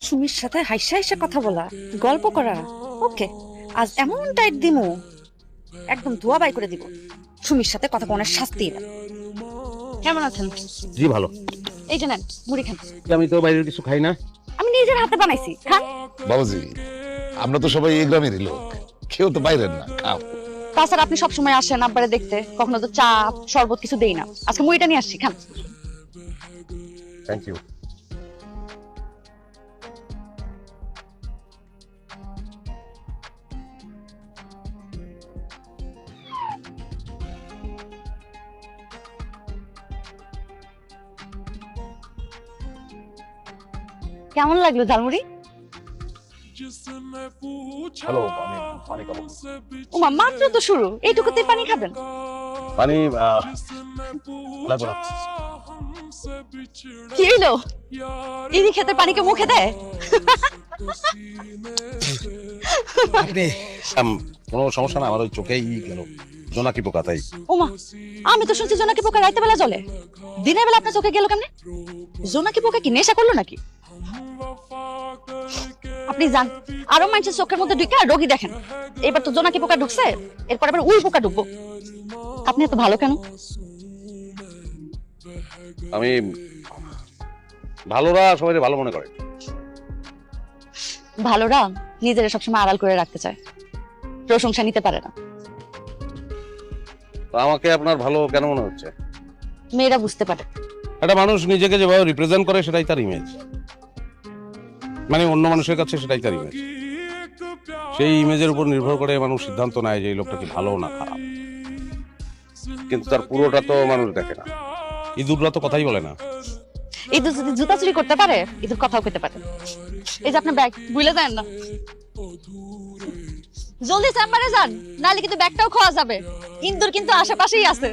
সুমির সাথে হাইসা হাইসা কথা বলা, গল্প করা। ওকে, আজ এমন টাইট দিমু, একদম ধোয়া বাই করে দিব। সুমির সাথে কথা বলার শাস্তি না। কেমন আছেন? জি ভালো। এই যে নেন, মুড়ি খান। আমি তো বাইরের কিছু খাই না। আমি নিজের হাতে বানাইছি, খান। বাবাজি, আমরা তো সবাই এই গ্রামেরই লোক, কেউ তো বাইরের না, খাও। তাছাড়া আপনি সবসময় আসেন আব্বারে দেখতে, কখনো তো চা শরবত কিছু দেই না। আজকে মুড়িটা নিয়ে আসছি, খান। Thank you. কেমন লাগলো ঝালমুড়ি? হ্যালো, আমি পানি খাবো। ওমা, মাত্র তো শুরু, এইটুকুতে পানি খাবেন? পানি লাগবে না। কি হইলো? ইনি খেতে পানিকে মুখে দেয়? কোনো সমস্যা না, আমার ওই চোখেই গেল জোনাকি পোকা, তাই। ওমা, আমি তো শুনছি জোনাকি পোকা রাইতে বেলা জ্বলে, দিনের বেলা আপনার চোখে গেল কেমনে? জোনাকি পোকা কি নেশা করলো নাকি? আপনি যান, আরো মানুষের চোখের মধ্যে ঢুকে রোগী দেখেন। এবার তো জোনাকি পোকা ঢুকছে, এরপর আবার উই পোকা ঢুকবো। আপনি এত ভালো কেন? আমি ভালোরা সবাই ভালো মনে করে। ভালোরা নিজেরা সবসময় আড়াল করে রাখতে চায়, প্রশংসা নিতে পারে না। তো আমাকে আপনার ভালো কেন মনে হচ্ছে? মেয়েরা বুঝতে পারে। একটা মানুষ নিজেকে যেভাবে রিপ্রেজেন্ট করে সেটাই তার ইমেজ, মানে অন্য মানুষের কাছে সেটাই তার ইমেজ। সেই ইমেজের উপর নির্ভর করে মানুষ সিদ্ধান্ত নেয় যে এই লোকটা কি ভালো না খারাপ, কিন্তু তার পুরোটা তো মানুষ দেখে না। ইঁদুররা তো কথাই বলে না। ইঁদুর যদি জুতা চুরি করতে পারে, ইঁদুর কথাও পেতে পারে। এই যে আপনার ব্যাগ, ভুলে যান না। জলদি চেম্বারে যান, নাহলে কিন্তু ব্যাগটাও খোয়া যাবে। ইঁদুর কিন্তু আশেপাশেই আছে।